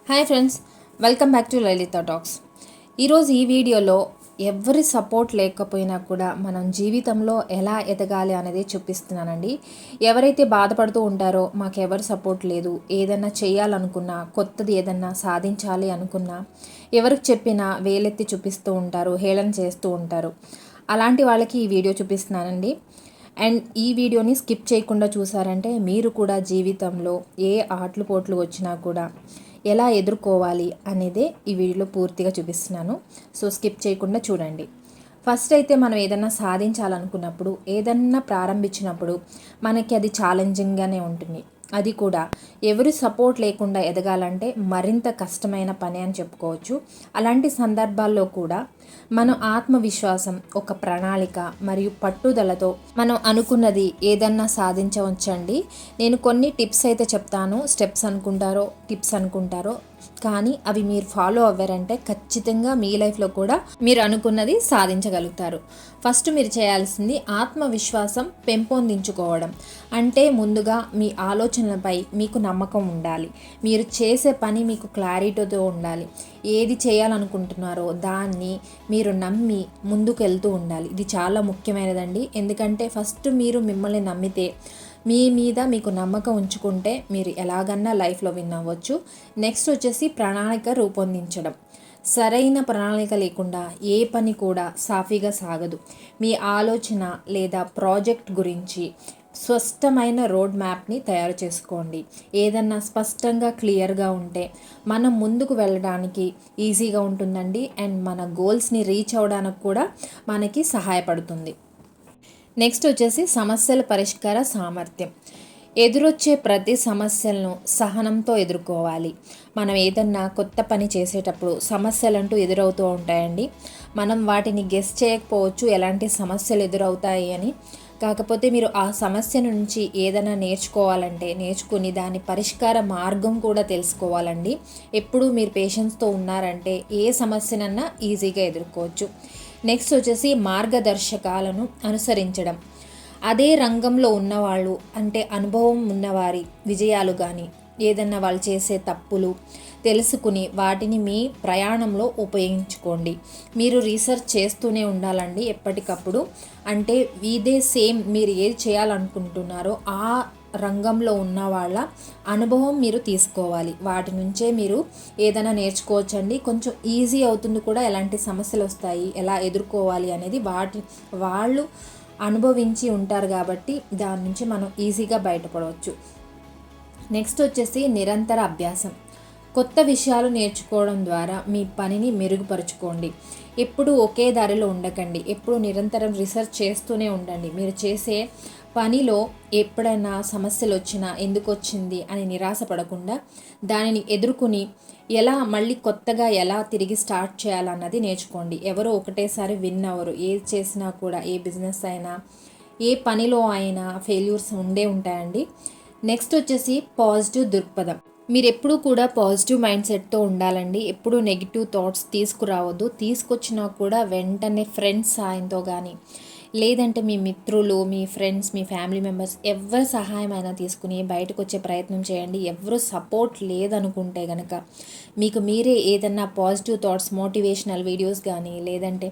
Hi friends, welcome back to Lalitha talks. ఈరోజు ఈ వీడియోలో ఎవరి సపోర్ట్ లేకపోయినా కూడా మనం జీవితంలో ఎలా ఎదగాలి అనేది చూపిస్తున్నానండి. ఎవరైతే బాధపడుతూ ఉంటారో మాకెవరు సపోర్ట్ లేదు, ఏదన్నా చేయాలనుకున్నా, కొత్తది ఏదన్నా సాధించాలి అనుకున్నా, ఎవరికి చెప్పినా వేలెత్తి చూపిస్తూ ఉంటారు, హేళన చేస్తూ ఉంటారు. అలాంటి వాళ్ళకి ఈ వీడియో చూపిస్తున్నానండి. అండ్ ఈ వీడియోని స్కిప్ చేయకుండా చూసారంటే మీరు కూడా జీవితంలో ఏ ఆటలు పోట్లు వచ్చినా కూడా ఎలా ఎదుర్కోవాలి అనేదే ఈ వీడియోలో పూర్తిగా చూపిస్తున్నాను. సో స్కిప్ చేయకుండా చూడండి. ఫస్ట్ అయితే మనం ఏదన్నా సాధించాలనుకున్నప్పుడు, ఏదన్నా ప్రారంభించినప్పుడు మనకి అది ఛాలెంజింగ్గానే ఉంటుంది. అది కూడా ఎవరి సపోర్ట్ లేకుండా ఎదగాలంటే మరింత కష్టమైన పని అని చెప్పుకోవచ్చు. అలాంటి సందర్భాల్లో కూడా మనం ఆత్మవిశ్వాసం, ఒక ప్రణాళిక మరియు పట్టుదలతో మనం అనుకున్నది ఏదన్నా సాధించవచ్చండి. నేను కొన్ని టిప్స్ అయితే చెప్తాను. స్టెప్స్ అనుకుంటారో టిప్స్ అనుకుంటారో, కానీ అవి మీరు ఫాలో అవ్వారంటే ఖచ్చితంగా మీ లైఫ్లో కూడా మీరు అనుకున్నది సాధించగలుగుతారు. ఫస్ట్ మీరు చేయాల్సింది ఆత్మవిశ్వాసం పెంపొందించుకోవడం. అంటే ముందుగా మీ ఆలోచనలపై మీకు నమ్మకం ఉండాలి. మీరు చేసే పని మీకు క్లారిటీతో ఉండాలి. ఏది చేయాలనుకుంటున్నారో దాన్ని మీరు నమ్మి ముందుకు వెళ్తూ ఉండాలి. ఇది చాలా ముఖ్యమైనదండి. ఎందుకంటే ఫస్ట్ మీరు మిమ్మల్ని నమ్మితే, మీ మీద మీకు నమ్మకం ఉంచుకుంటే మీరు ఎలాగన్నా లైఫ్లో విన్ అవ్వచ్చు. నెక్స్ట్ వచ్చేసి ప్రణాళిక రూపొందించడం. సరైన ప్రణాళిక లేకుండా ఏ పని కూడా సాఫీగా సాగదు. మీ ఆలోచన లేదా ప్రాజెక్ట్ గురించి స్పష్టమైన రోడ్ మ్యాప్ని తయారు చేసుకోండి. ఏదన్నా స్పష్టంగా క్లియర్గా ఉంటే మనం ముందుకు వెళ్ళడానికి ఈజీగా ఉంటుందండి. అండ్ మన గోల్స్ని రీచ్ అవ్వడానికి కూడా మనకి సహాయపడుతుంది. నెక్స్ట్ వచ్చేసి సమస్యల పరిష్కార సామర్థ్యం. ఎదురొచ్చే ప్రతి సమస్యలను సహనంతో ఎదుర్కోవాలి. మనం ఏదన్నా కొత్త పని చేసేటప్పుడు సమస్యలంటూ ఎదురవుతూ ఉంటాయండి. మనం వాటిని గెస్ చేయకపోవచ్చు ఎలాంటి సమస్యలు ఎదురవుతాయి అని. కాకపోతే మీరు ఆ సమస్య నుంచి ఏదైనా నేర్చుకోవాలంటే నేర్చుకుని దాని పరిష్కార మార్గం కూడా తెలుసుకోవాలండి. ఎప్పుడు మీరు పేషెన్స్తో ఉన్నారంటే ఏ సమస్యనన్నా ఈజీగా ఎదుర్కోవచ్చు. నెక్స్ట్ వచ్చేసి మార్గదర్శకాలను అనుసరించడం. అదే రంగంలో ఉన్నవాళ్ళు, అంటే అనుభవం ఉన్నవారి విజయాలు కానీ ఏదన్నా వాళ్ళు చేసే తప్పులు తెలుసుకుని వాటిని మీ ప్రయాణంలో ఉపయోగించుకోండి. మీరు రీసెర్చ్ చేస్తూనే ఉండాలండి ఎప్పటికప్పుడు. అంటే ఇదే సేమ్ మీరు ఏది చేయాలనుకుంటున్నారో ఆ రంగంలో ఉన్న వాళ్ళ అనుభవం మీరు తీసుకోవాలి. వాటి నుంచే మీరు ఏదైనా నేర్చుకోవచ్చండి. కొంచెం ఈజీ అవుతుంది కూడా. ఎలాంటి సమస్యలు వస్తాయి, ఎలా ఎదుర్కోవాలి అనేది వాళ్ళు అనుభవించి ఉంటారు కాబట్టి దాని నుంచి మనం ఈజీగా బయటపడవచ్చు. నెక్స్ట్ వచ్చేసి నిరంతర అభ్యాసం. కొత్త విషయాలు నేర్చుకోవడం ద్వారా మీ పనిని మెరుగుపరుచుకోండి. ఎప్పుడు ఒకే దారిలో ఉండకండి. ఎప్పుడు నిరంతరం రీసెర్చ్ చేస్తూనే ఉండండి. మీరు చేసే పనిలో ఎప్పుడైనా సమస్యలు వచ్చినా ఎందుకు వచ్చింది అని నిరాశపడకుండా దానిని ఎదుర్కొని మళ్ళీ కొత్తగా ఎలా తిరిగి స్టార్ట్ చేయాలన్నది నేర్చుకోండి. ఎవరు ఒకటేసారి విన్ అవ్వరు. ఏది చేసినా కూడా, ఏ బిజినెస్ అయినా ఏ పనిలో అయినా ఫెయిల్యూర్స్ ఉండే ఉంటాయండి. నెక్స్ట్ వచ్చేసి పాజిటివ్ దృక్పథం. మీరు ఎప్పుడూ కూడా పాజిటివ్ మైండ్ సెట్తో ఉండాలండి. ఎప్పుడూ నెగిటివ్ థాట్స్ తీసుకురావద్దు. తీసుకొచ్చినా కూడా వెంటనే ఫ్రెండ్స్ సాయంతో కానీ, లేదంటే మీ మిత్రులు, మీ ఫ్రెండ్స్, మీ ఫ్యామిలీ మెంబర్స్ ఎవరి సహాయం అయినా తీసుకుని బయటకు వచ్చే ప్రయత్నం చేయండి. ఎవరు సపోర్ట్ లేదనుకుంటే కనుక మీకు మీరే ఏదన్నా పాజిటివ్ థాట్స్, మోటివేషనల్ వీడియోస్ కానీ, లేదంటే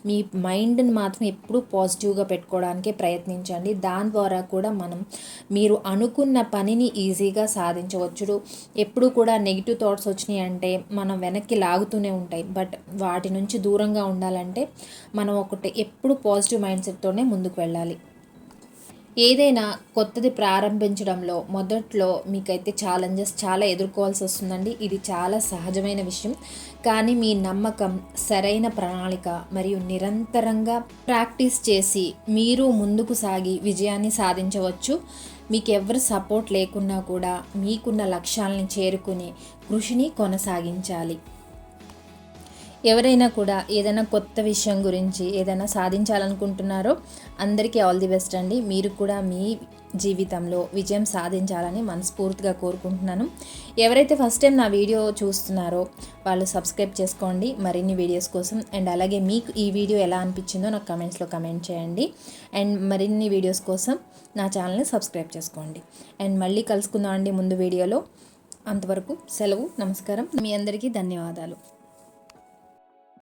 మీ మైండ్ని మాత్రం ఎప్పుడూ పాజిటివ్గా పెట్టుకోవడానికే ప్రయత్నించండి. దాని ద్వారా కూడా మీరు అనుకున్న పనిని ఈజీగా సాధించవచ్చు. ఎప్పుడు కూడా నెగిటివ్ థాట్స్ వచ్చినాయి అంటే మనం వెనక్కి లాగుతూనే ఉంటాయి. బట్ వాటి నుంచి దూరంగా ఉండాలంటే మనం ఎప్పుడు పాజిటివ్ మైండ్ సెట్తోనే ముందుకు వెళ్ళాలి. ఏదైనా కొత్తది ప్రారంభించడంలో మొదట్లో మీకైతే ఛాలెంజెస్ చాలా ఎదుర్కోవాల్సి వస్తుందండి. ఇది చాలా సహజమైన విషయం. కానీ మీ నమ్మకం, సరైన ప్రణాళిక మరియు నిరంతరంగా ప్రాక్టీస్ చేసి మీరు ముందుకు సాగి విజయాన్ని సాధించవచ్చు. మీకు ఎవరు సపోర్ట్ లేకున్నా కూడా మీకున్న లక్ష్యాలని చేరుకుని కృషిని కొనసాగించాలి. ఎవరైనా కూడా ఏదైనా కొత్త విషయం గురించి ఏదైనా సాధించాలనుకుంటున్నారో అందరికీ ఆల్ ది బెస్ట్ అండి. మీరు కూడా మీ జీవితంలో విజయం సాధించాలని మనస్ఫూర్తిగా కోరుకుంటున్నాను. ఎవరైతే ఫస్ట్ టైం నా వీడియో చూస్తున్నారో వాళ్ళు సబ్స్క్రైబ్ చేసుకోండి మరిన్ని వీడియోస్ కోసం. అండ్ అలాగే మీకు ఈ వీడియో ఎలా అనిపించిందో నాకు కమెంట్స్లో కమెంట్ చేయండి. అండ్ మరిన్ని వీడియోస్ కోసం నా ఛానల్ని సబ్స్క్రైబ్ చేసుకోండి. అండ్ మళ్ళీ కలుసుకుందాం అండి ముందు వీడియోలో. అంతవరకు సెలవు, నమస్కారం. మీ అందరికీ ధన్యవాదాలు.